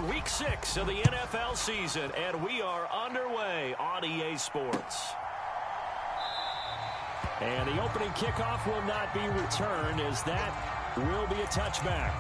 Week 6 of the NFL season, and we are underway on EA Sports. And the opening kickoff will not be returned, as that will be a touchback.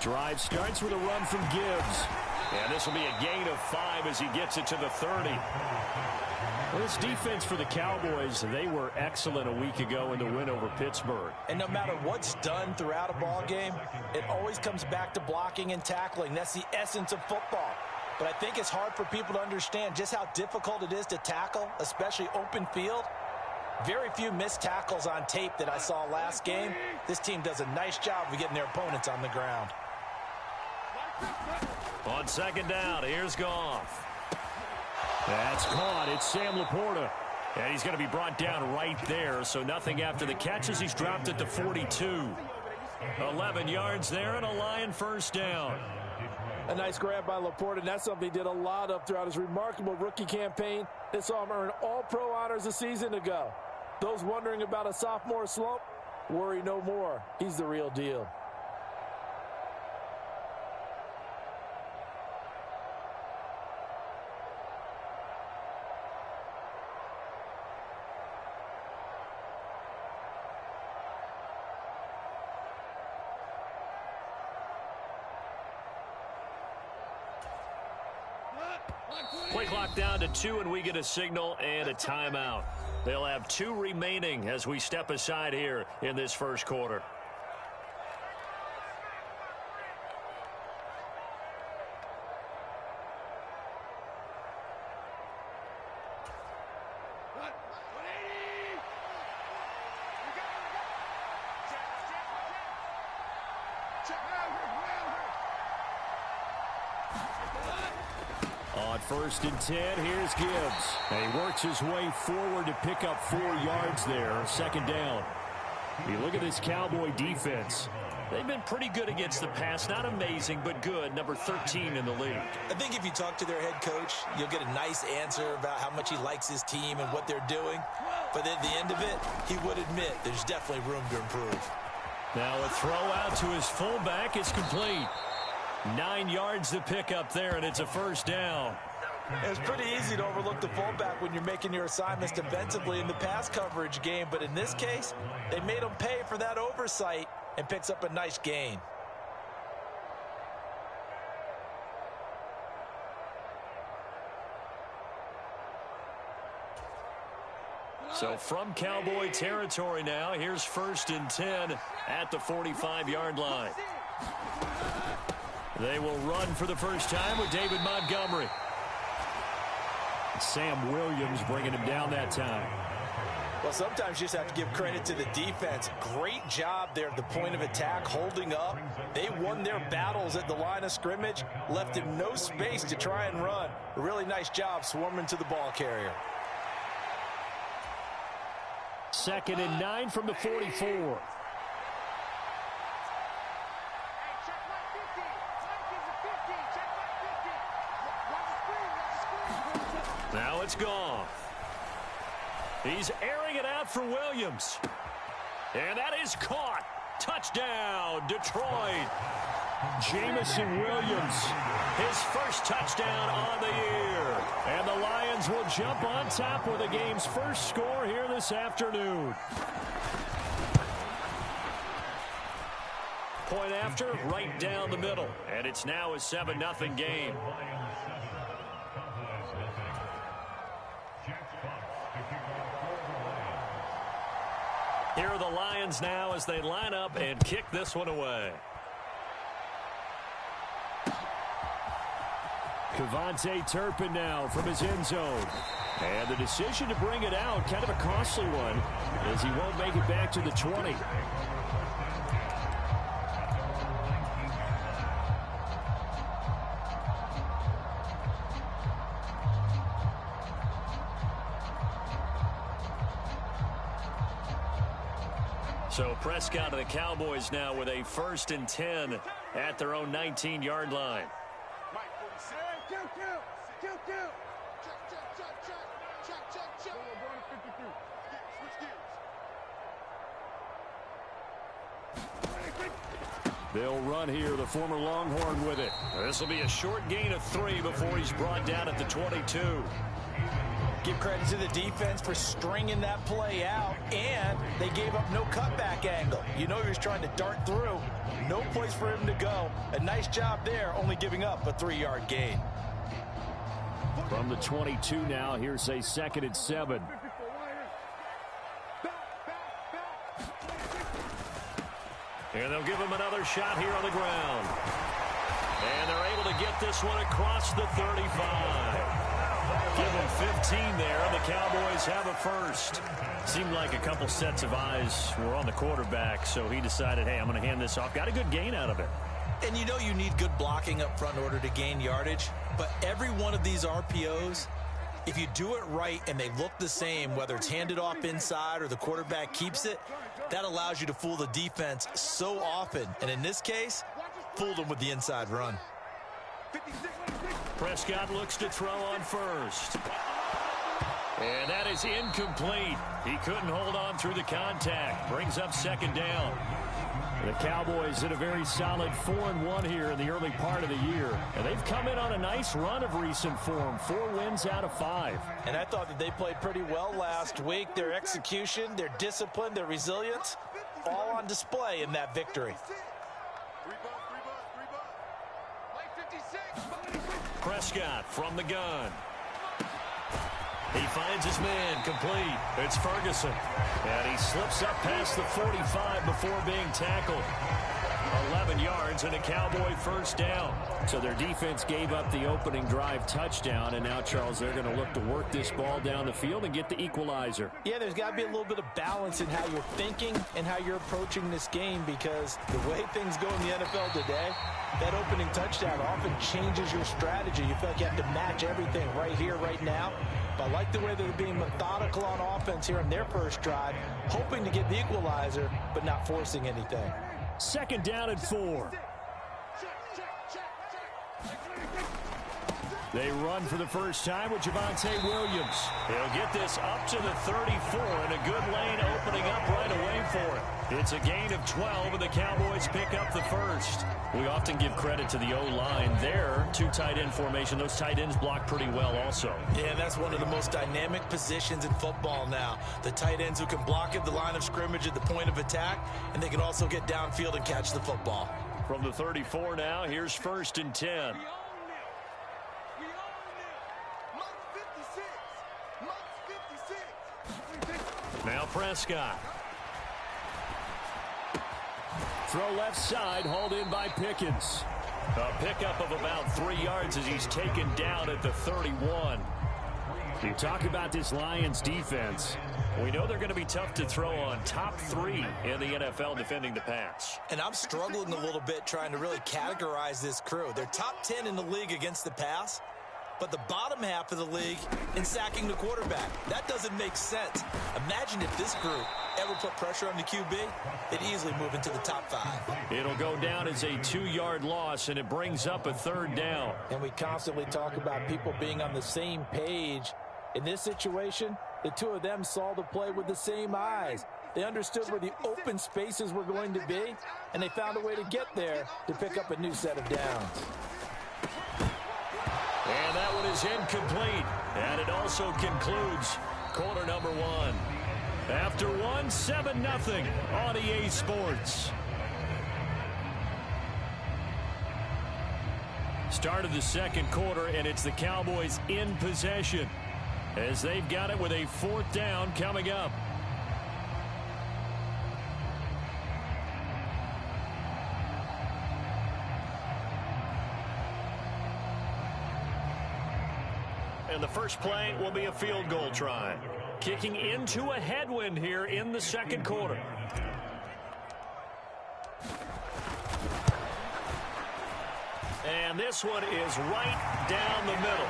Drive starts with a run from Gibbs. And this will be a gain of 5 as he gets it to the 30. Well, this defense for the Cowboys, they were excellent a week ago in the win over Pittsburgh. And no matter what's done throughout a ball game, it always comes back to blocking and tackling. That's the essence of football. But I think it's hard for people to understand just how difficult it is to tackle, especially open field. Very few missed tackles on tape that I saw last game. This team does a nice job of getting their opponents on the ground. On second down, here's Goff. That's caught. It's Sam Laporta. And he's going to be brought down right there, so nothing after the catches. He's dropped it to 42. 11 yards there and a Lion first down. A nice grab by Laporta, and that's something he did a lot of throughout his remarkable rookie campaign. They saw him earn All-Pro honors a season ago. Those wondering about a sophomore slump, worry no more. He's the real deal. Play clock down to 2, and we get a signal and a timeout. They'll have 2 remaining as we step aside here in this first quarter. On 1st and 10, here's Gibbs. And he works his way forward to pick up 4 yards there. Second down. You look at this Cowboy defense. They've been pretty good against the pass. Not amazing, but good. Number 13 in the league. I think if you talk to their head coach, you'll get a nice answer about how much he likes his team and what they're doing. But at the end of it, he would admit there's definitely room to improve. Now a throw out to his fullback is complete. 9 yards to pick up there, and it's a first down. It's pretty easy to overlook the fullback when you're making your assignments defensively in the pass coverage game, but in this case, they made him pay for that oversight and picks up a nice gain. So from Cowboy territory now, here's 1st and 10 at the 45-yard line. They will run for the first time with David Montgomery. Sam Williams bringing him down that time. Well, sometimes you just have to give credit to the defense. Great job there at the point of attack, holding up. They won their battles at the line of scrimmage, left him no space to try and run. A really nice job swarming to the ball carrier. 2nd and 9 from the 44. Now it's gone. He's airing it out for Williams. And that is caught. Touchdown, Detroit. Jamison Williams, his first touchdown on the year. And the Lions will jump on top with the game's first score here this afternoon. Point after, right down the middle. And it's now a 7-0 game. Here are the Lions now as they line up and kick this one away. Devontae Turpin now from his end zone. And the decision to bring it out, kind of a costly one, as he won't make it back to the 20. So Prescott of the Cowboys now with a 1st and 10 at their own 19-yard line. They'll run here, the former Longhorn with it. This will be a short gain of 3 before he's brought down at the 22. Give credit to the defense for stringing that play out, and they gave up no cutback angle. You know he was trying to dart through. No place for him to go. A nice job there, only giving up a 3-yard gain. From the 22 now, here's a 2nd and 7. And they'll give him another shot here on the ground. And they're able to get this one across the 35. Give him 15 there, and the Cowboys have a first. Seemed like a couple sets of eyes were on the quarterback, so he decided, hey, I'm going to hand this off. Got a good gain out of it. And you know you need good blocking up front in order to gain yardage, but every one of these RPOs, if you do it right and they look the same, whether it's handed off inside or the quarterback keeps it, that allows you to fool the defense so often. And in this case, fooled them with the inside run. Prescott looks to throw on first. And that is incomplete. He couldn't hold on through the contact. Brings up 2nd down. The Cowboys in a very solid 4-1 here in the early part of the year. And they've come in on a nice run of recent form. 4 wins out of 5. And I thought that they played pretty well last week. Their execution, their discipline, their resilience, all on display in that victory. Prescott from the gun. He finds his man complete. It's Ferguson. And he slips up past the 45 before being tackled. 11 yards and a Cowboy 1st down. So their defense gave up the opening drive touchdown, and now, Charles, they're going to look to work this ball down the field and get the equalizer. Yeah, there's got to be a little bit of balance in how you're thinking and how you're approaching this game, because the way things go in the NFL today, that opening touchdown often changes your strategy. You feel like you have to match everything right here, right now. But I like the way they're being methodical on offense here in their first drive, hoping to get the equalizer, but not forcing anything. 2nd down and 4. They run for the first time with Javonte Williams. He'll get this up to the 34, and a good lane opening up right away for it. It's a gain of 12, and the Cowboys pick up the first. We often give credit to the O-line there. 2 tight end formation. Those tight ends block pretty well also. Yeah, that's one of the most dynamic positions in football now. The tight ends who can block at the line of scrimmage at the point of attack, and they can also get downfield and catch the football. From the 34 now, here's 1st and 10. Now Prescott. Throw left side, hauled in by Pickens. A pickup of about 3 yards as he's taken down at the 31. You talk about this Lions defense. We know they're going to be tough to throw on. Top 3 in the NFL defending the pass. And I'm struggling a little bit trying to really categorize this crew. They're top 10 in the league against the pass, but the bottom half of the league in sacking the quarterback. That doesn't make sense. Imagine if this group ever put pressure on the QB, they'd easily move into the top 5. It'll go down as a 2-yard loss, and it brings up a 3rd down. And we constantly talk about people being on the same page. In this situation, the 2 of them saw the play with the same eyes. They understood where the open spaces were going to be, and they found a way to get there to pick up a new set of downs. And that one is incomplete. And it also concludes quarter number 1. After 1, 7-0 on EA Sports. Start of the 2nd quarter, and it's the Cowboys in possession as they've got it with a 4th down coming up. And the first play will be a field goal try. Kicking into a headwind here in the second quarter. And this one is right down the middle.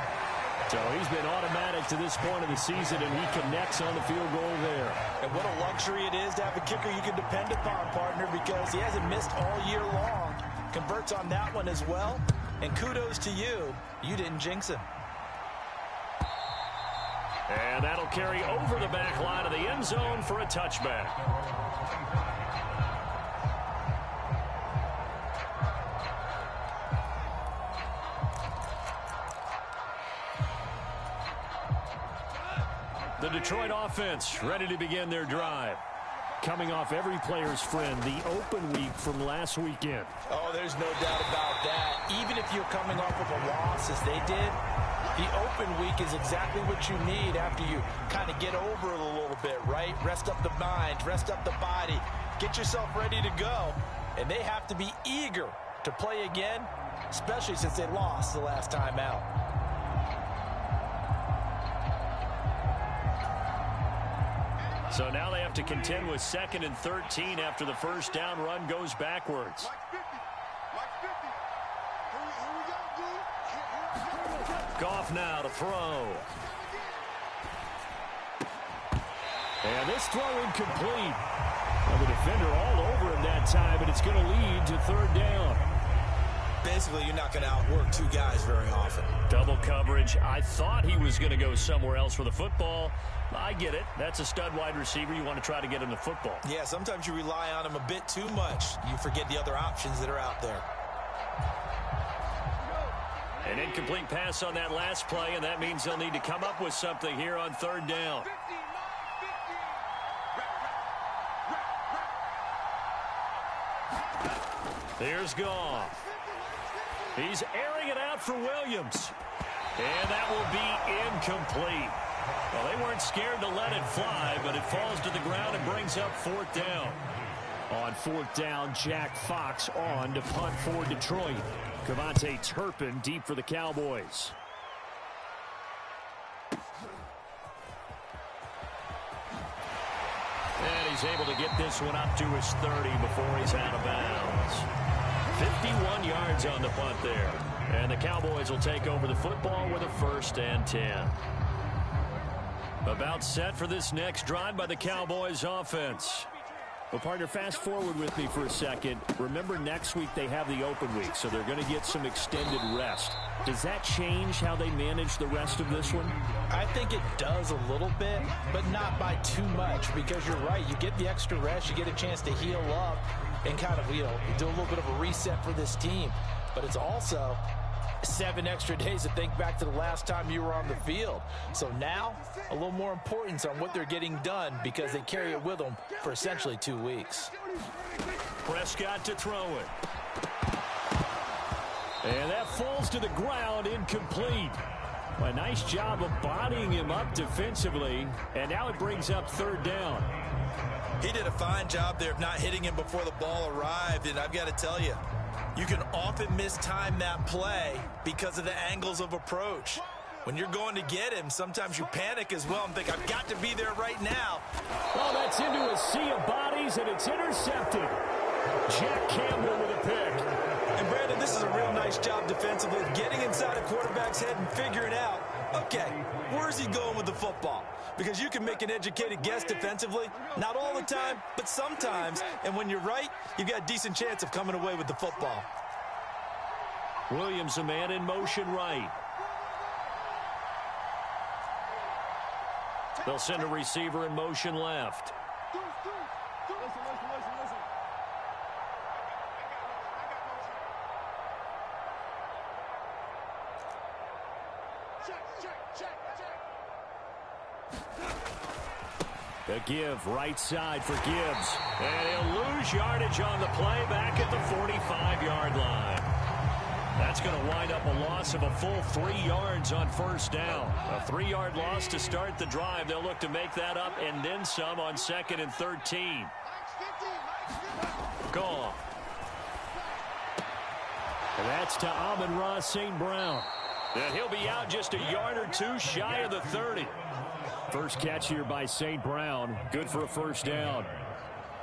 So he's been automatic to this point of the season, and he connects on the field goal there. And what a luxury it is to have a kicker you can depend upon, partner, because he hasn't missed all year long. Converts on that one as well. And kudos to you. You didn't jinx him. And that'll carry over the back line of the end zone for a touchback. The Detroit offense ready to begin their drive. Coming off every player's friend, the open week from last weekend. Oh, there's no doubt about that. Even if you're coming off of a loss as they did, the open week is exactly what you need after you kind of get over it a little bit, right? Rest up the mind, rest up the body, get yourself ready to go. And they have to be eager to play again, especially since they lost the last time out. So now they have to contend with 2nd and 13 after the first down run goes backwards. Goff now to throw. And this throw incomplete. Well, the defender all over him that time, and it's going to lead to 3rd down. Basically, you're not going to outwork two guys very often. Double coverage. I thought he was going to go somewhere else for the football. I get it. That's a stud wide receiver. You want to try to get him the football. Yeah, sometimes you rely on him a bit too much. You forget the other options that are out there. An incomplete pass on that last play, and that means they'll need to come up with something here on 3rd down. Here's Goff. He's airing it out for Williams. And that will be incomplete. Well, they weren't scared to let it fly, but it falls to the ground and brings up 4th down. On 4th down, Jack Fox on to punt for Detroit. Cavante Turpin deep for the Cowboys. And he's able to get this one up to his 30 before he's out of bounds. 51 yards on the punt there. And the Cowboys will take over the football with a 1st and 10. About set for this next drive by the Cowboys offense. Well, partner, fast forward with me for a second. Remember, next week they have the open week, so they're going to get some extended rest. Does that change how they manage the rest of this one? I think it does a little bit, but not by too much, because you're right. You get the extra rest, you get a chance to heal up and kind of, do a little bit of a reset for this team. But it's also 7 extra days to think back to the last time you were on the field. So now, a little more importance on what they're getting done because they carry it with them for essentially 2 weeks. Prescott to throw it. And that falls to the ground, incomplete. A nice job of bodying him up defensively, and now it brings up 3rd down. He did a fine job there of not hitting him before the ball arrived, and I've got to tell you, you can often mistime that play because of the angles of approach. When you're going to get him, sometimes you panic as well and think, I've got to be there right now. Oh, that's into a sea of bodies, and it's intercepted. Jack Campbell with a pick. And, Brandon, this is a real nice job defensively of getting inside a quarterback's head and figuring out, okay, where's he going with the football? Because you can make an educated guess defensively. Not all the time, but sometimes. And when you're right, you've got a decent chance of coming away with the football. Williams, a man in motion right. They'll send a receiver in motion left. A give right side for Gibbs. And he'll lose yardage on the play back at the 45-yard line. That's going to wind up a loss of a full 3 yards on 1st down. A 3-yard loss to start the drive. They'll look to make that up and then some on 2nd and 13. Goff. And that's to Amon-Ra St. Brown. And he'll be out just a yard or two shy of the 30. First catch here by St. Brown. Good for a first down.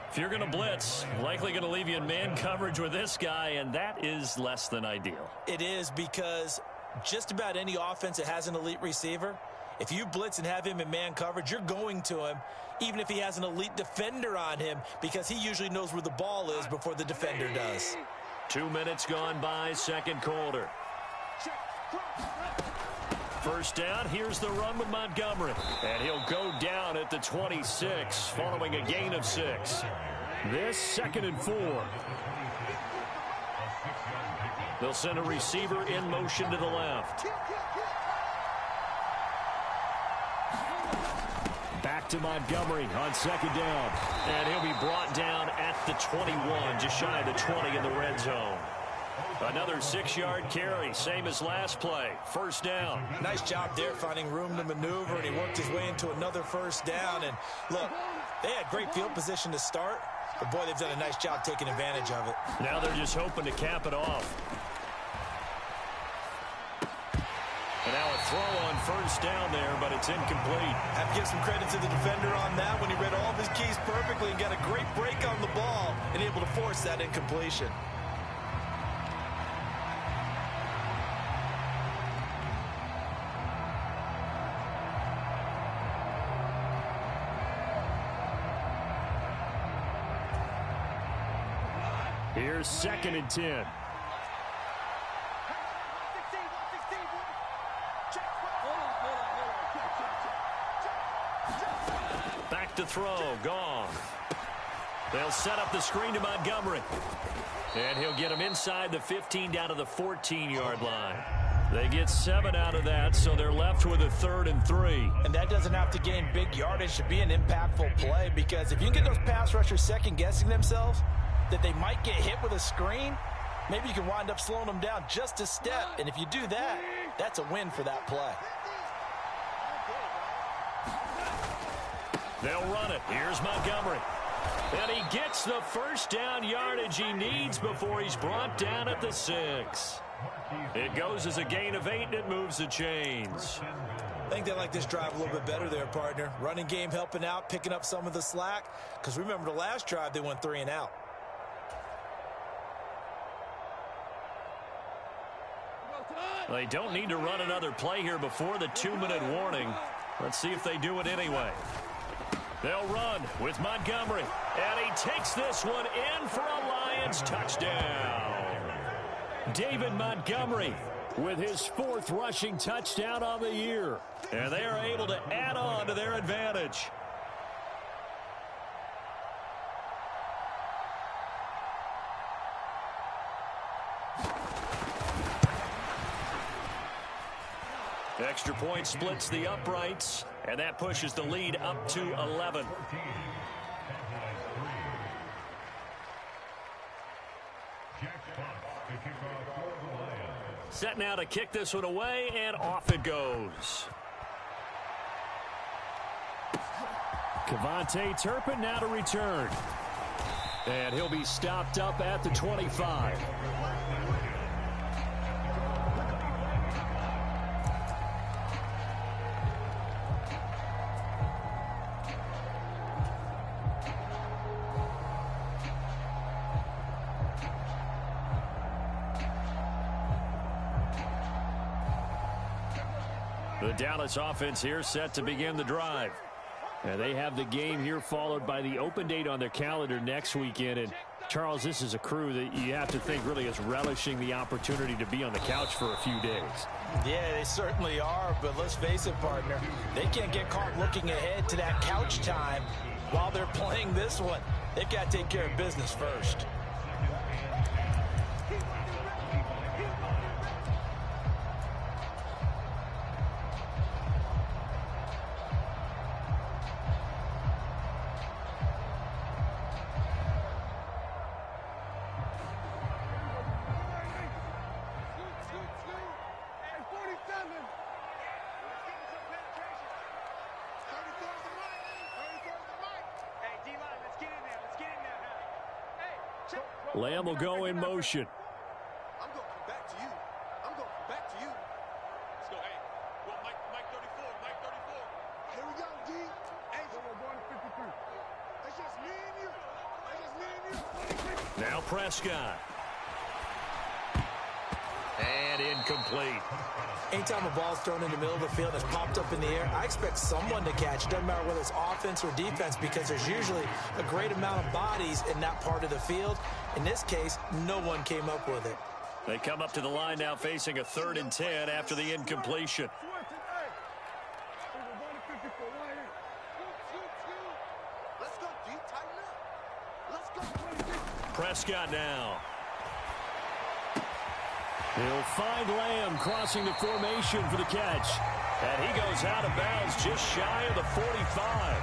If you're going to blitz, likely going to leave you in man coverage with this guy, and that is less than ideal. It is, because just about any offense that has an elite receiver, if you blitz and have him in man coverage, you're going to him, even if he has an elite defender on him, because he usually knows where the ball is before the defender does. 2 minutes gone by, second quarter. First down, here's the run with Montgomery. And he'll go down at the 26 following a gain of 6. This 2nd and 4. They'll send a receiver in motion to the left. Back to Montgomery on 2nd down. And he'll be brought down at the 21, just shy of the 20 in the red zone. Another 6-yard carry, same as last play. First down. Nice job there finding room to maneuver, and he worked his way into another first down. And look, they had great field position to start, but boy, they've done a nice job taking advantage of it. Now they're just hoping to cap it off. And now a throw on first down there, but it's incomplete. Have to give some credit to the defender on that when he read all of his keys perfectly and got a great break on the ball and able to force that incompletion. Here's 2nd and 10. Back to throw, gone. They'll set up the screen to Montgomery. And he'll get him inside the 15 down to the 14-yard line. They get 7 out of that, so they're left with a 3rd and 3. And that doesn't have to gain big yardage to be an impactful play, because if you can get those pass rushers second-guessing themselves, that they might get hit with a screen, maybe you can wind up slowing them down just a step. And if you do that, that's a win for that play. They'll run it. Here's Montgomery. And he gets the first down yardage he needs before he's brought down at the 6. It goes as a gain of 8, and it moves the chains. I think they like this drive a little bit better there, partner. Running game helping out, picking up some of the slack. Because remember, the last drive, they went 3 and out. They don't need to run another play here before the 2-minute warning. Let's see if they do it anyway. They'll run with Montgomery. And he takes this one in for a Lions touchdown. David Montgomery with his 4th rushing touchdown on the year. And they are able to add on to their advantage. Extra point splits the uprights, and that pushes the lead up to 11. Set now to kick this one away, and off it goes. Kevontae Turpin now to return. And he'll be stopped up at the 25. The Dallas offense here set to begin the drive. And they have the game here followed by the open date on their calendar next weekend. And, Charles, this is a crew that you have to think really is relishing the opportunity to be on the couch for a few days. Yeah, they certainly are, but let's face it, partner. They can't get caught looking ahead to that couch time while they're playing this one. They've got to take care of business first. Lamb will go in motion. I'm going back to you. I'm going back to you. Now Prescott. And incomplete. Anytime a ball's thrown in the middle of the field and it's popped up in the air, I expect someone to catch. It doesn't matter whether it's offense or defense, because there's usually a great amount of bodies in that part of the field. In this case, no one came up with it. They come up to the line now facing a 3rd and 10 after the incompletion. Prescott now. He'll find Lamb crossing the formation for the catch. And he goes out of bounds just shy of the 45.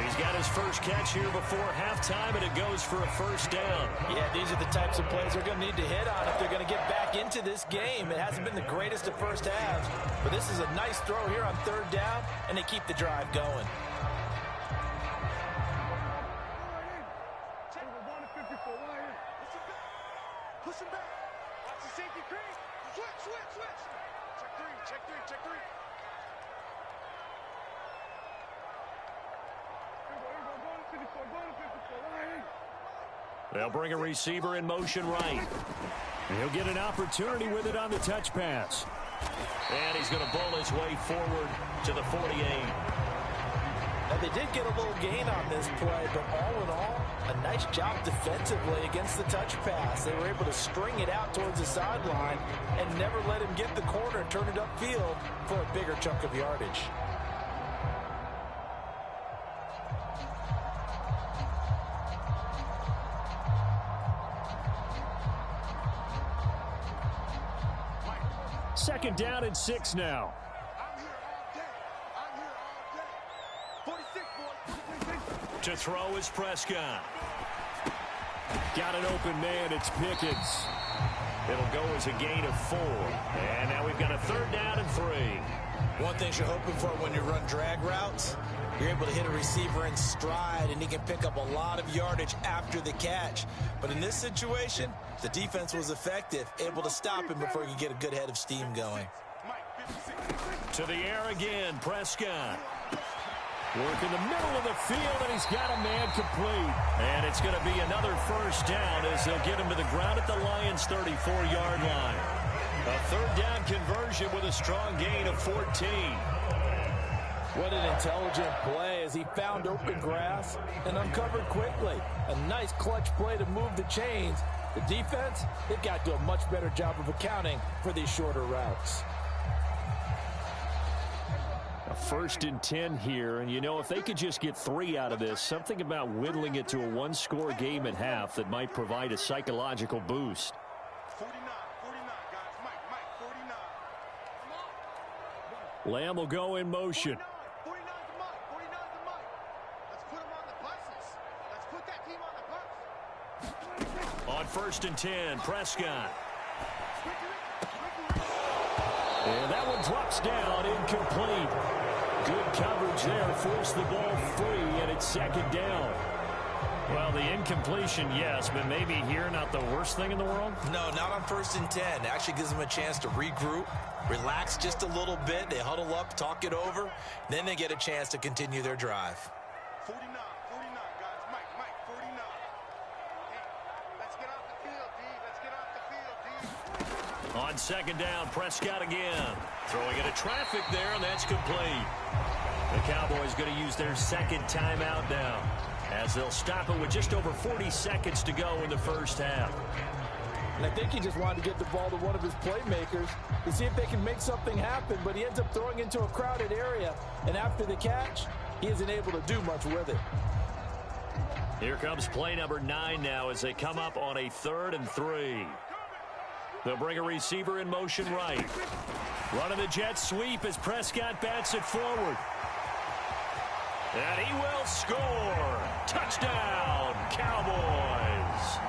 He's got his first catch here before halftime, and it goes for a first down. Yeah, these are the types of plays they're going to need to hit on if they're going to get back into this game. It hasn't been the greatest of first halves, but this is a nice throw here on 3rd down, and they keep the drive going. They'll bring a receiver in motion right. He'll get an opportunity with it on the touch pass. And he's going to bowl his way forward to the 48. Now, they did get a little gain on this play, but all in all, a nice job defensively against the touch pass. They were able to string it out towards the sideline and never let him get the corner and turn it upfield for a bigger chunk of yardage. Second down and 6 now. To throw is Prescott. Got an open man. It's Pickens. It'll go as a gain of 4. And now we've got a 3rd down and 3. One thing you're hoping for when you run drag routes, you're able to hit a receiver in stride, and he can pick up a lot of yardage after the catch. But in this situation, the defense was effective, able to stop him before he could get a good head of steam going. To the air again, Prescott. Work in the middle of the field, and he's got a man complete. And it's going to be another first down as they'll get him to the ground at the Lions' 34-yard line. A 3rd down conversion with a strong gain of 14. What an intelligent play as he found open grass and uncovered quickly. A nice clutch play to move the chains. The defense, they've got to do a much better job of accounting for these shorter routes. A 1st and 10 here, and you know, if they could just get 3 out of this, something about whittling it to a 1-score game at half that might provide a psychological boost. 49, guys. Mike, 49. Lamb will go in motion. 49 to Mike. Let's put him on the buses. Let's put that team on the bus. On 1st and 10, Prescott. And that one drops down, incomplete. Good coverage there, forced the ball free, and it's 2nd down. Well, the incompletion, yes, but maybe here not the worst thing in the world? No, not on 1st and 10. It actually gives them a chance to regroup, relax just a little bit. They huddle up, talk it over. Then they get a chance to continue their drive. 49, guys. Mike, 49. Hey, let's get off the field, D. Let's get off the field, D. On 2nd down, Prescott again. Throwing into traffic there, and that's complete. The Cowboys going to use their 2nd timeout now, as they'll stop it with just over 40 seconds to go in the first half. And I think he just wanted to get the ball to one of his playmakers to see if they can make something happen, but he ends up throwing into a crowded area, and after the catch, he isn't able to do much with it. Here comes play number 9 now as they come up on a 3rd and 3. They'll bring a receiver in motion right. Running the jet sweep as Prescott bats it forward. And he will score. Touchdown, Cowboys.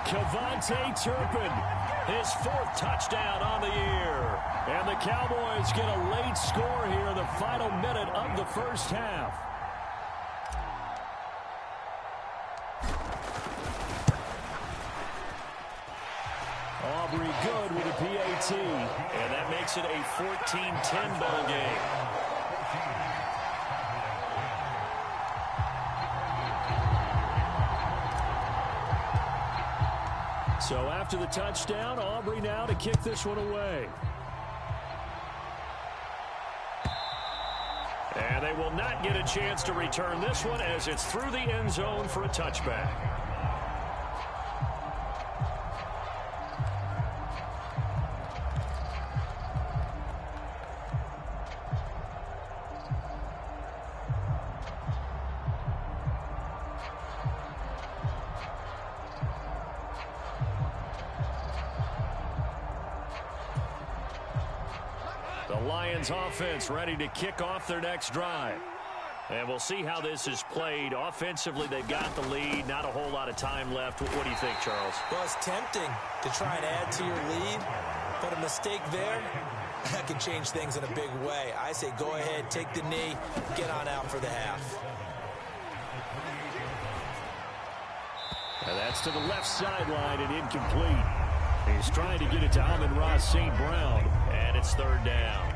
Kevontae Turpin, his 4th touchdown on the year. And the Cowboys get a late score here in the final minute of the first half. Aubrey good with a PAT. And that makes it a 14-10 ball game. So after the touchdown, Aubrey now to kick this one away. And they will not get a chance to return this one as it's through the end zone for a touchback. The Lions offense ready to kick off their next drive. And we'll see how this is played. Offensively, they've got the lead. Not a whole lot of time left. What do you think, Charles? Well, it's tempting to try and add to your lead, but a mistake there, that can change things in a big way. I say go ahead, take the knee, get on out for the half. And that's to the left sideline and incomplete. He's trying to get it to Amon-Ra St. Brown. And it's third down.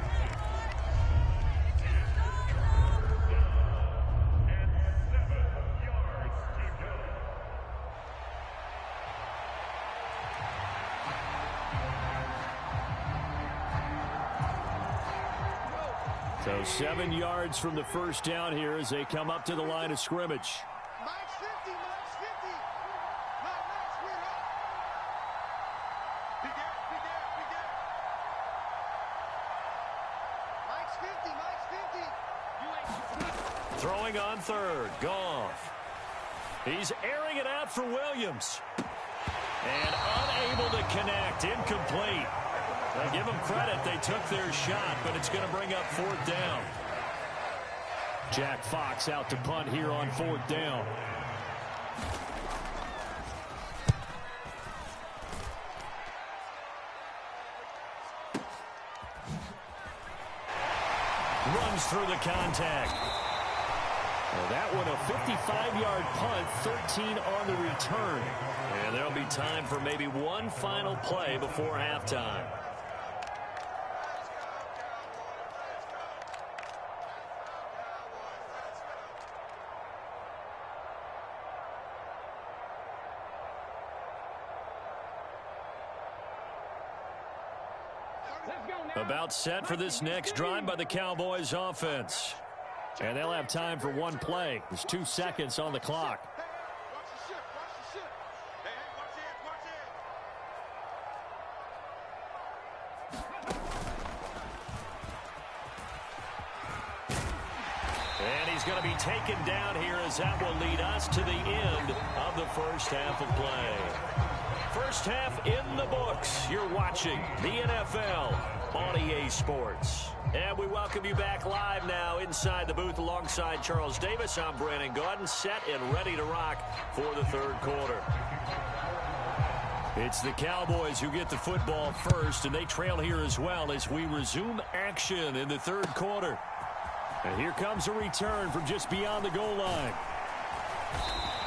So 7 yards from the first down here as they come up to the line of scrimmage. Max 50, Max 50. Max, we're up. Big air, big air, big air. Max 50, Max 50. Throwing on third. Goff. He's airing it out for Williams. And unable to connect. Incomplete. Now give them credit. They took their shot, but it's going to bring up fourth down. Jack Fox out to punt here on fourth down. Runs through the contact. Well, that one a 55-yard punt, 13 on the return. And there'll be time for maybe one final play before halftime. About set for this next drive by the Cowboys offense. And they'll have time for one play. There's 2 seconds on the clock. Watch the ship, watch the ship. Hey, watch it, And he's going to be taken down here as that will lead us to the end of the first half of play. First half in the books. You're watching the NFL on EA Sports. And we welcome you back live now inside the booth alongside Charles Davis. I'm Brandon Gaudin, set and ready to rock for the third quarter. It's the Cowboys who get the football first, and they trail here as well as we resume action in the third quarter. And here comes a return from just beyond the goal line.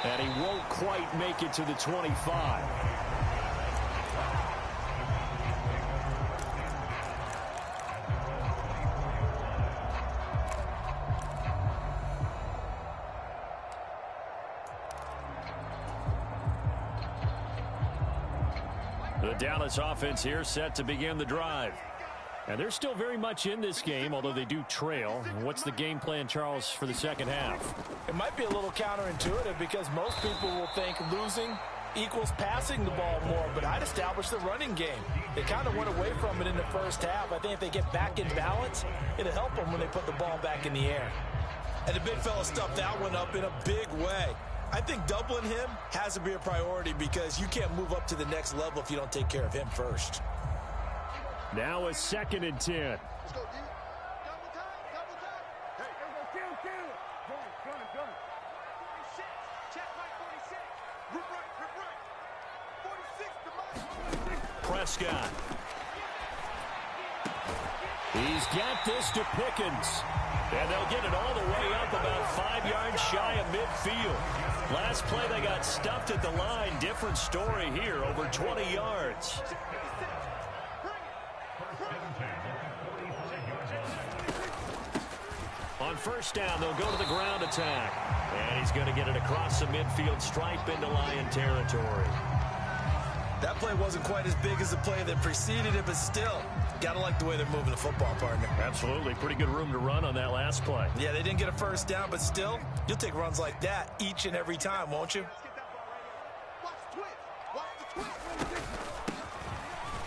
And he won't quite make it to the 25. The Dallas offense here set to begin the drive. And they're still very much in this game, although they do trail. What's the game plan, Charles, for the second half? It might be a little counterintuitive because most people will think losing equals passing the ball more, but I'd establish the running game. They kind of went away from it in the first half. I think if they get back in balance, it'll help them when they put the ball back in the air. And the big fella stuffed that one up in a big way. I think doubling him has to be a priority because you can't move up to the next level if you don't take care of him first. Now a 2nd and 10. Let's go, D. Double time, double time. Hey, kill. Gun. 46. Check my 46. Rip right. 46 to mine. Prescott. He's got this to Pickens. And they'll get it all the way up about 5 yards shy of midfield. Last play they got stuffed at the line. Different story here, over 20 yards. On first down, they'll go to the ground attack. And he's going to get it across the midfield stripe into Lion territory. That play wasn't quite as big as the play that preceded it, but still, gotta like the way they're moving the football, partner. Absolutely. Pretty good room to run on that last play. Yeah, they didn't get a first down, but still, you'll take runs like that each and every time, won't you?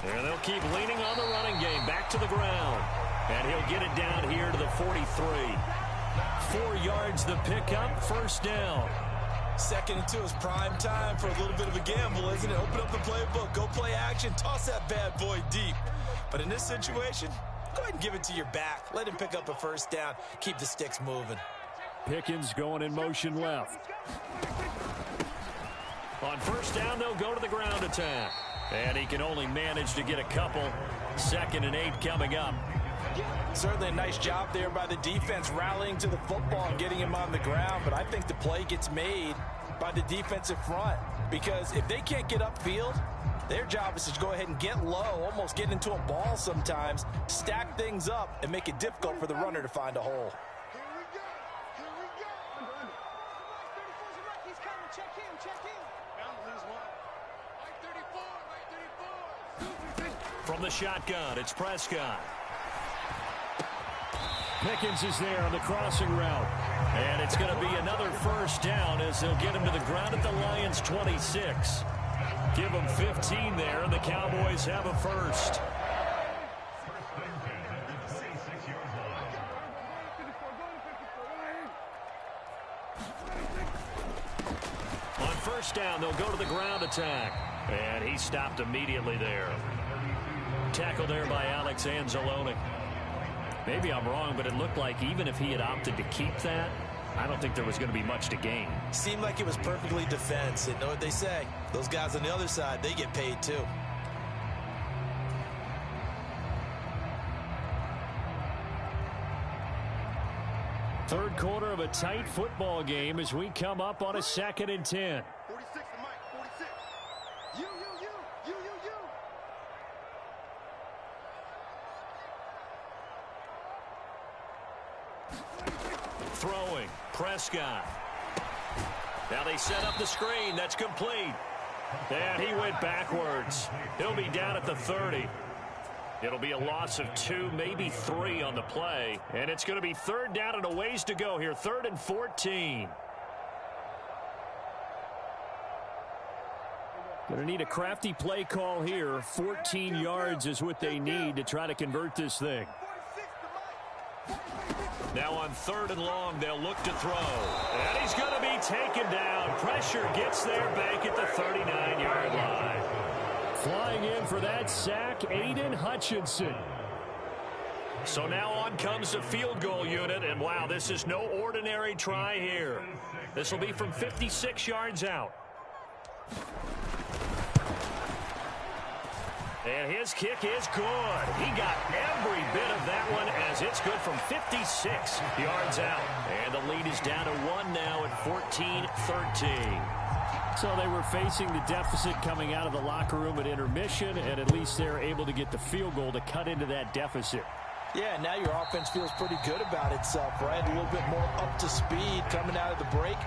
And they'll keep leaning on the running game. Back to the ground. And he'll get it down here to the 43. 4 yards the pickup, first down. 2nd and 2 is prime time for a little bit of a gamble, isn't it? Open up the playbook, go play action, toss that bad boy deep. But in this situation, go ahead and give it to your back. Let him pick up a first down. Keep the sticks moving. Pickens going in motion left. On first down, they'll go to the ground attack. And he can only manage to get a couple. 2nd and 8 coming up. Certainly a nice job there by the defense rallying to the football and getting him on the ground. But I think the play gets made by the defensive front. Because if they can't get upfield, their job is to go ahead and get low, almost get into a ball sometimes, stack things up, and make it difficult for the runner to find a hole. From the shotgun, it's Prescott. Pickens is there on the crossing route. And it's going to be another first down as they'll get him to the ground at the Lions' 26. Give them 15 there, and the Cowboys have a first. On first down, they'll go to the ground attack. And he stopped immediately there. Tackled there by Alex Anzalone. Maybe I'm wrong, but it looked like even if he had opted to keep that, I don't think there was going to be much to gain. Seemed like it was perfectly defense. And know what they say? Those guys on the other side, they get paid too. Third quarter of a tight football game as we come up on a 2nd and 10. 46 to Mike, 46. You. Throwing, Prescott. Now they set up the screen. That's complete. And he went backwards. He'll be down at the 30. It'll be a loss of 2, maybe 3 on the play. And it's going to be 3rd down and a ways to go here. 3rd and 14. Going to need a crafty play call here. 14 yards is what they need to try to convert this thing. Now on 3rd and long, they'll look to throw. And he's going to be taken down. Pressure gets there back at the 39-yard line. Flying in for that sack, Aiden Hutchinson. So now on comes the field goal unit. And wow, this is no ordinary try here. This will be from 56 yards out. And his kick is good. He got every bit of that one as it's good from 56 yards out. And the lead is down to 1 now at 14-13. So they were facing the deficit coming out of the locker room at intermission, and at least they're able to get the field goal to cut into that deficit. Yeah, now your offense feels pretty good about itself, right? A little bit more up to speed coming out of the break.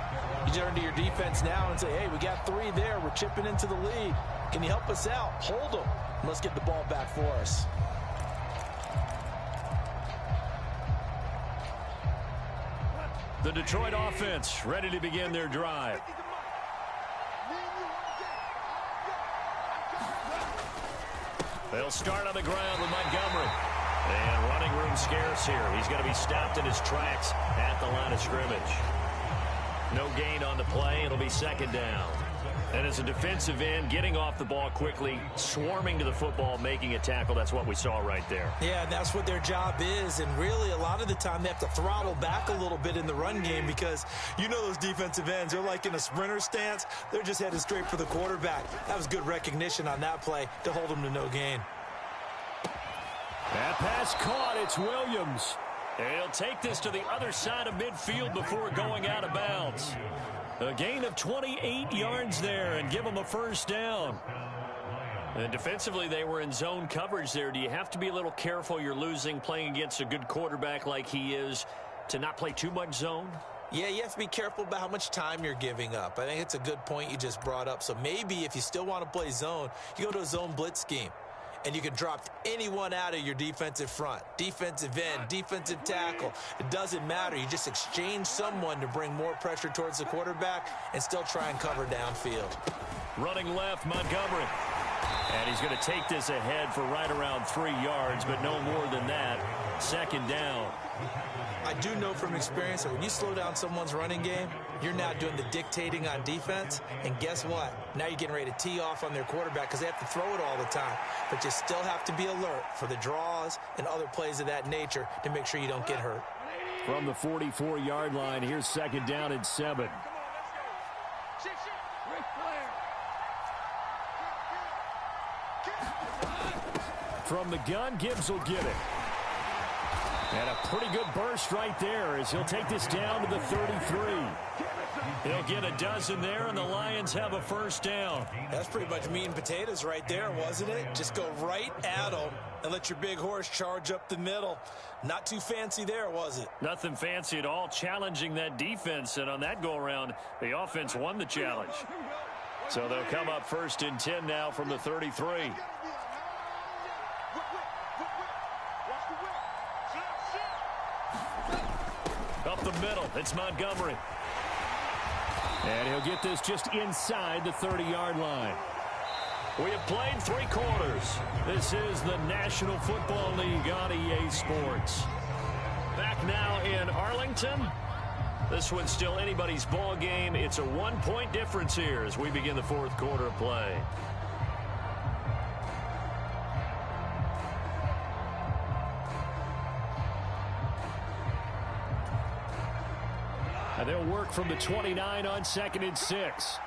You turn to your defense now and say, hey, we got 3 there. We're chipping into the lead. Can you help us out? Hold them. Let's get the ball back for us. The Detroit offense ready to begin their drive. They'll start on the ground with Montgomery. And running room scarce here. He's going to be stopped in his tracks at the line of scrimmage. No gain on the play. It'll be 2nd down. And as a defensive end, getting off the ball quickly, swarming to the football, making a tackle, that's what we saw right there. Yeah, and that's what their job is. And really, a lot of the time, they have to throttle back a little bit in the run game because you know those defensive ends, they're like in a sprinter stance. They're just headed straight for the quarterback. That was good recognition on that play to hold them to no gain. That pass caught. It's Williams. And he'll take this to the other side of midfield before going out of bounds. A gain of 28 yards there and give them a first down. And defensively, they were in zone coverage there. Do you have to be a little careful? You're losing, playing against a good quarterback like he is, to not play too much zone? Yeah, you have to be careful about how much time you're giving up. I think it's a good point you just brought up. So maybe if you still want to play zone, you go to a zone blitz scheme. And you can drop anyone out of your defensive front. Defensive end, defensive tackle. It doesn't matter. You just exchange someone to bring more pressure towards the quarterback and still try and cover downfield. Running left, Montgomery. And he's going to take this ahead for right around 3 yards, but no more than that. Second down. I do know from experience that when you slow down someone's running game, you're now doing the dictating on defense. And guess what? Now you're getting ready to tee off on their quarterback because they have to throw it all the time. But you still have to be alert for the draws and other plays of that nature to make sure you don't get hurt. From the 44-yard line, here's second down and 7. From the gun, Gibbs will get it. And a pretty good burst right there as he'll take this down to the 33. He'll get a dozen there, and the Lions have a first down. That's pretty much meat and potatoes right there, wasn't it? Just go right at them and let your big horse charge up the middle. Not too fancy there, was it? Nothing fancy at all, challenging that defense. And on that go-around, the offense won the challenge. So they'll come up first and 10 now from the 33. Up the middle, it's Montgomery. And he'll get this just inside the 30-yard line. We have played 3 quarters. This is the National Football League on EA Sports. Back now in Arlington. This one's still anybody's ball game. It's a 1-point difference here as we begin the 4th quarter of play. And they'll work from the 29 on 2nd and 6.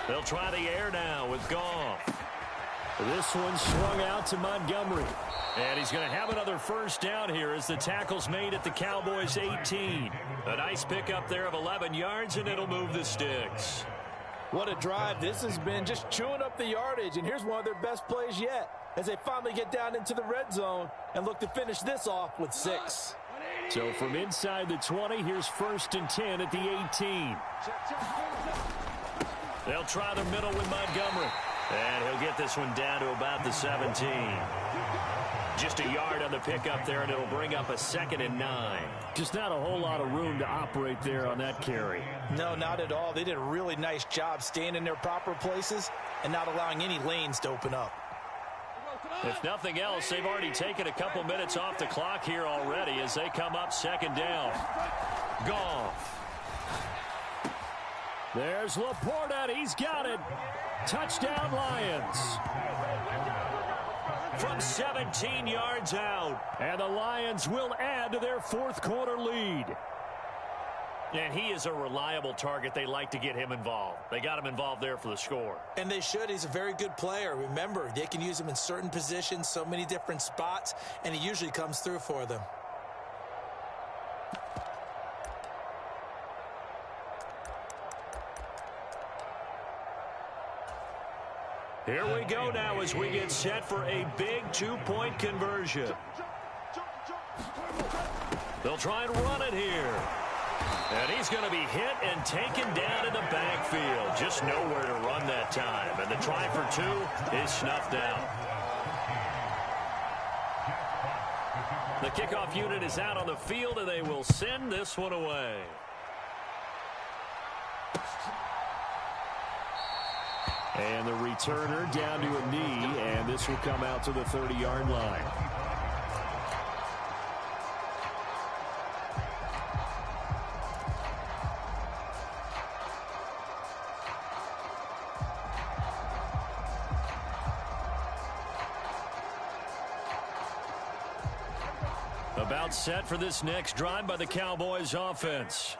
They'll try the air now with Goff. This one swung out to Montgomery. And he's going to have another first down here as the tackle's made at the Cowboys' 18. A nice pickup there of 11 yards, and it'll move the sticks. What a drive. This has been just chewing up the yardage, and here's one of their best plays yet as they finally get down into the red zone and look to finish this off with 6. So from inside the 20, here's first and 10 at the 18. They'll try the middle with Montgomery. And he'll get this one down to about the 17. Just a yard on the pickup there, and it'll bring up a 2nd and 9. Just not a whole lot of room to operate there on that carry. No, not at all. They did a really nice job staying in their proper places and not allowing any lanes to open up. If nothing else, they've already taken a couple minutes off the clock here already as they come up 2nd down. Goff. There's Laporta. He's got it. Touchdown, Lions. From 17 yards out. And the Lions will add to their 4th quarter lead. And he is a reliable target. They like to get him involved. They got him involved there for the score. And they should. He's a very good player. Remember, they can use him in certain positions, so many different spots, and he usually comes through for them. Here we go now as we get set for a big 2-point conversion. They'll try and run it here. And he's going to be hit and taken down in the backfield. Just nowhere to run that time. And the try for 2 is snuffed out. The kickoff unit is out on the field, and they will send this one away. And the returner down to a knee, and this will come out to the 30-yard line. About set for this next drive by the Cowboys offense.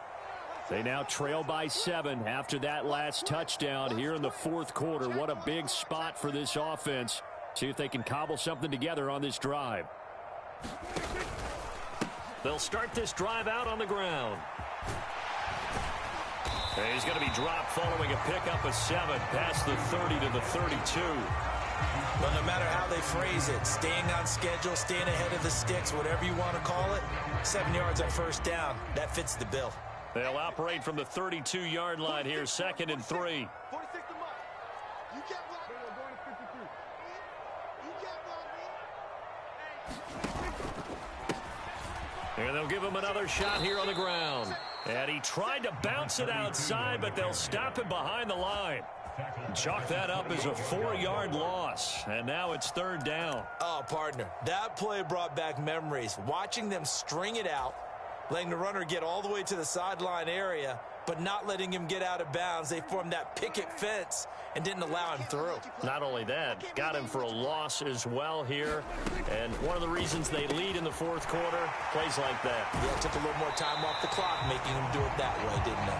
They now trail by 7 after that last touchdown here in the 4th quarter. What a big spot for this offense. See if they can cobble something together on this drive. They'll start this drive out on the ground. And he's going to be dropped following a pickup of 7 past the 30 to the 32. Well, no matter how they phrase it, staying on schedule, staying ahead of the sticks, whatever you want to call it, 7 yards on first down, that fits the bill. They'll operate from the 32-yard line here, 2nd and 3. 46 to Mike. You can't block me. Going to 53. You can't block me. And they'll give him another shot here on the ground. And he tried to bounce it outside, but they'll stop him behind the line. Chalk that up as a 4-yard loss. And now it's 3rd down. Oh, partner, that play brought back memories. Watching them string it out, letting the runner get all the way to the sideline area, but not letting him get out of bounds. They formed that picket fence and didn't allow him through. Not only that, got him for a loss as well here. And one of the reasons they lead in the 4th quarter, plays like that. Yeah, it took a little more time off the clock, making him do it that way, didn't it?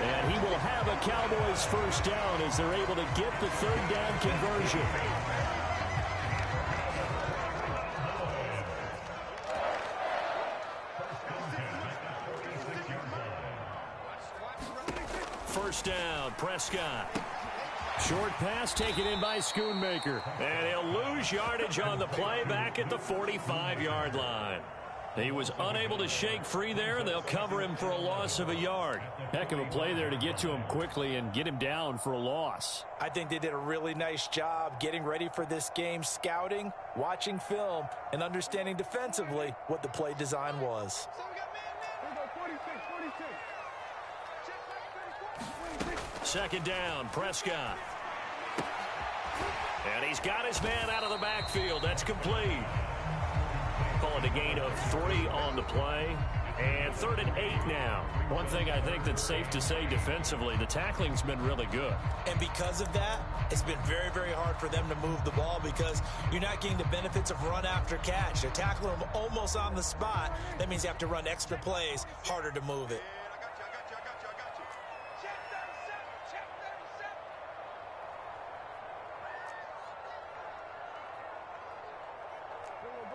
And he will have a Cowboys first down as they're able to get the 3rd down conversion. First down, Prescott. Short pass taken in by Schoonmaker. And he'll lose yardage on the play back at the 45-yard line. He was unable to shake free there, and they'll cover him for a loss of a yard. Heck of a play there to get to him quickly and get him down for a loss. I think they did a really nice job getting ready for this game, scouting, watching film, and understanding defensively what the play design was. So we got man. 46. 2nd down, Prescott. And he's got his man out of the backfield. That's complete. Call it a gain of 3 on the play. And 3rd and 8 now. One thing I think that's safe to say defensively, the tackling's been really good. And because of that, it's been very, very hard for them to move the ball because you're not getting the benefits of run after catch. They're tackling them almost on the spot. That means you have to run extra plays, harder to move it.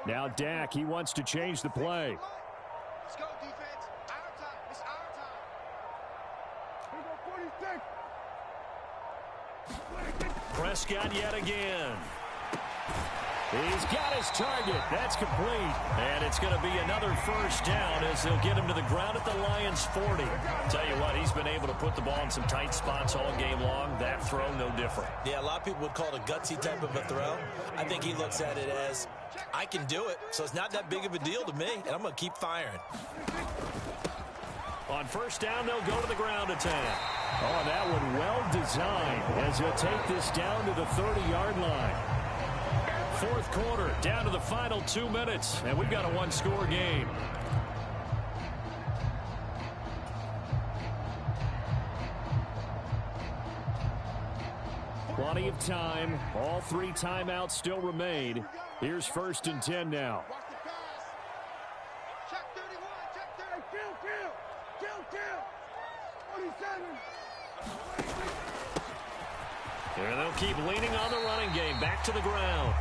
Now Dak, he wants to change the play. Let's go, defense. Our time. It's our time. 46. Prescott yet again. He's got his target. That's complete. And it's going to be another first down as they'll get him to the ground at the Lions' 40. Tell you what, he's been able to put the ball in some tight spots all game long. That throw, no different. Yeah, a lot of people would call it a gutsy type of a throw. I think he looks at it as, I can do it, so it's not that big of a deal to me, and I'm going to keep firing. On first down, they'll go to the ground attack. Oh, that one well designed as he'll take this down to the 30-yard line. 4th quarter, down to the final 2 minutes, and we've got a 1-score game. Plenty of time. All 3 timeouts still remain. Here's 1st and 10 now. Watch the pass. Check 31. Check 30. Kill. 47. And they'll keep leaning on the running game. Back to the ground.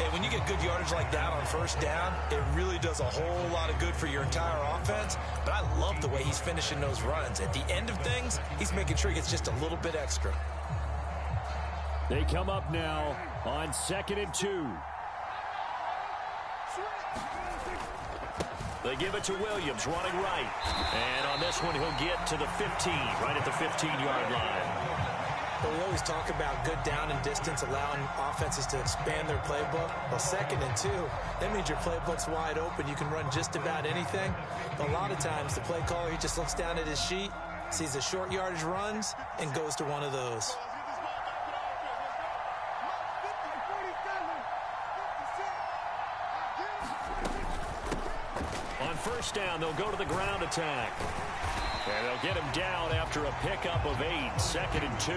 And when you get good yardage like that on first down, it really does a whole lot of good for your entire offense. But I love the way he's finishing those runs. At the end of things, he's making sure he gets just a little bit extra. They come up now on 2nd and 2. They give it to Williams, running right. And on this one, he'll get to the 15, right at the 15-yard line. But we always talk about good down and distance, allowing offenses to expand their playbook. Well, 2nd and 2, that means your playbook's wide open. You can run just about anything. But a lot of times, the play caller, he just looks down at his sheet, sees the short yardage runs, and goes to one of those. On first down, they'll go to the ground attack. And they'll get him down after a pickup of 8, 2nd and 2.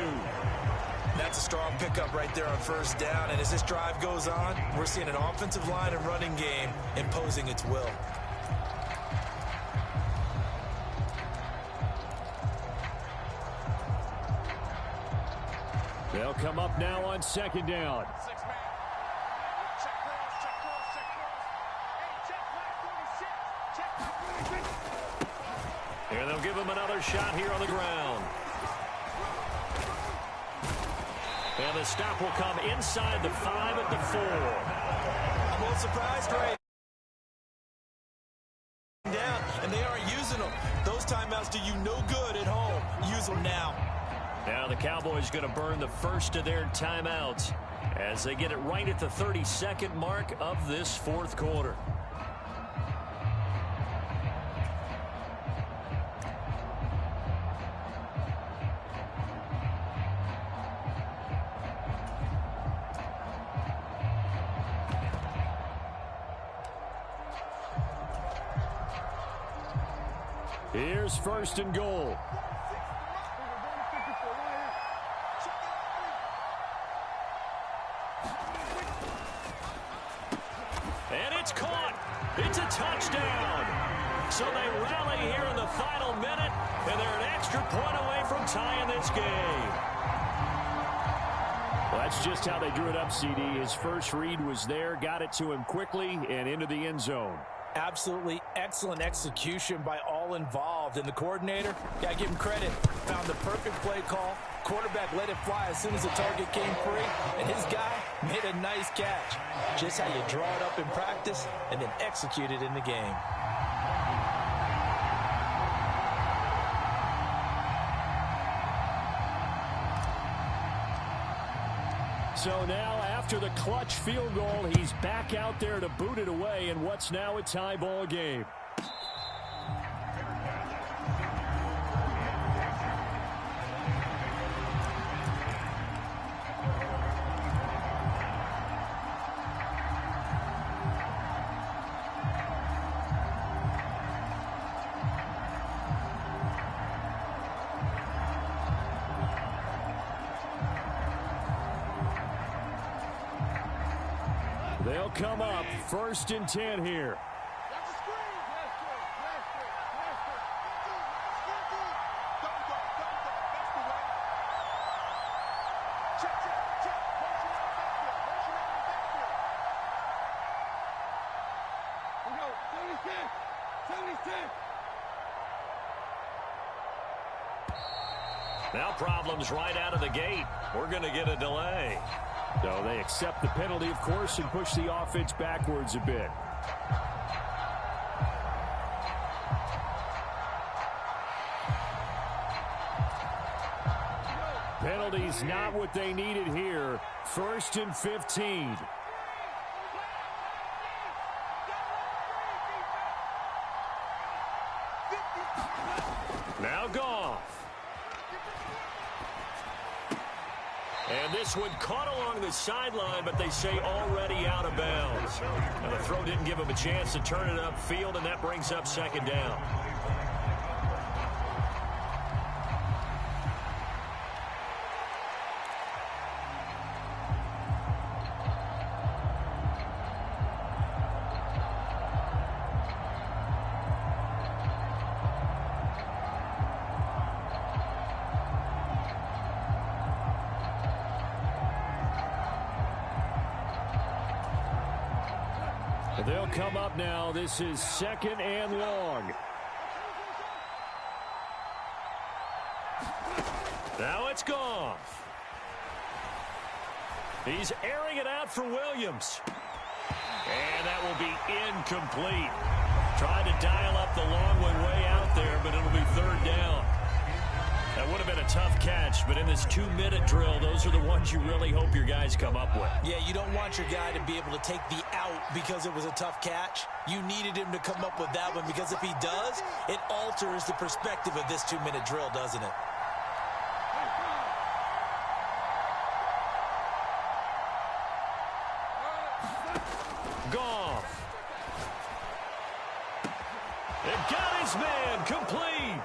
That's a strong pickup right there on first down. And as this drive goes on, we're seeing an offensive line and running game imposing its will. They'll come up now on 2nd down. And And they'll give him another shot here on the ground. And the stop will come inside the 5 at the 4. I'm a little surprised, Ray. Down, and they aren't using them. Those timeouts do you no good at home. Use them now. Now the Cowboys going to burn the first of their timeouts as they get it right at the 32nd mark of this fourth quarter. Here's first and goal. And it's caught. It's a touchdown. So they rally here in the final minute, and they're an extra point away from tying this game. Well, that's just how they drew it up, CD. His first read was there, got it to him quickly, and into the end zone. Absolutely excellent execution by all involved. And the coordinator, got to give him credit, found the perfect play call. Quarterback let it fly as soon as the target came free. And his guy made a nice catch. Just how you draw it up in practice and then execute it in the game. So now, after the clutch field goal, he's back out there to boot it away in what's now a tie ball game. They'll come up first and 10 here. Now problems right out of the gate. We're going to get a delay. So they accept the penalty, of course, and push the offense backwards a bit. Penalties not what they needed here. First and 15. Now Goff. And this one caught along the sideline, but they say already out of bounds. And the throw didn't give him a chance to turn it upfield, and that brings up second down. They'll come up now. This is second and long. Now it's Goff. He's airing it out for Williams. And that will be incomplete. Tried to dial up the long one way out there, but it'll be third down. That would have been a tough catch, but in this 2-minute drill, those are the ones you really hope your guys come up with. Yeah, you don't want your guy to be able to take the out because it was a tough catch. You needed him to come up with that one because if he does, it alters the perspective of this 2-minute drill, doesn't it? Goff. It got his man complete.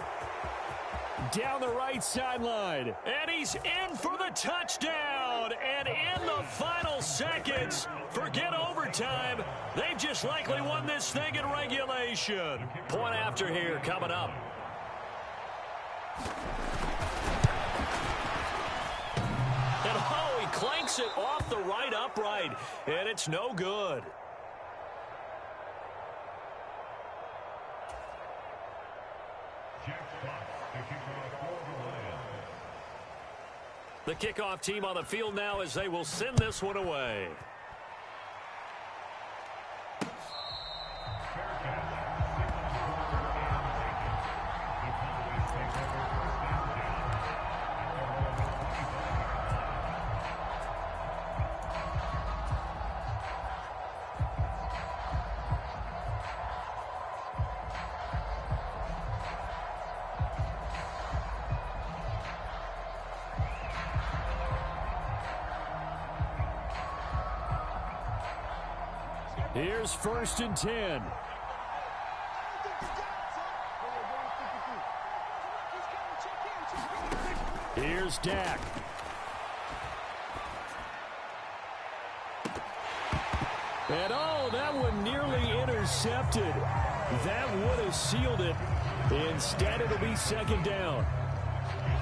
Down the right sideline. And he's in for the touchdown. And in the final seconds, forget overtime. They've just likely won this thing in regulation. Point after here coming up. And oh, he clanks it off the right upright. And it's no good. The kickoff team on the field now as they will send this one away. Here's 1st and 10. Here's Dak. And that one nearly intercepted. That would have sealed it. Instead, it'll be 2nd down.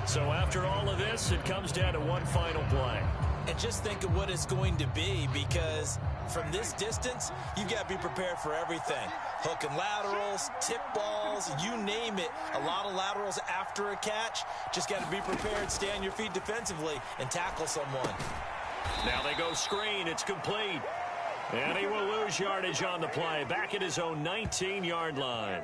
So after all of this, it comes down to one final play. And just think of what it's going to be, because from this distance, you've got to be prepared for everything. Hook and laterals, tip balls, you name it. A lot of laterals after a catch. Just got to be prepared, stay on your feet defensively, and tackle someone. Now they go screen. It's complete. And he will lose yardage on the play, back at his own 19-yard line.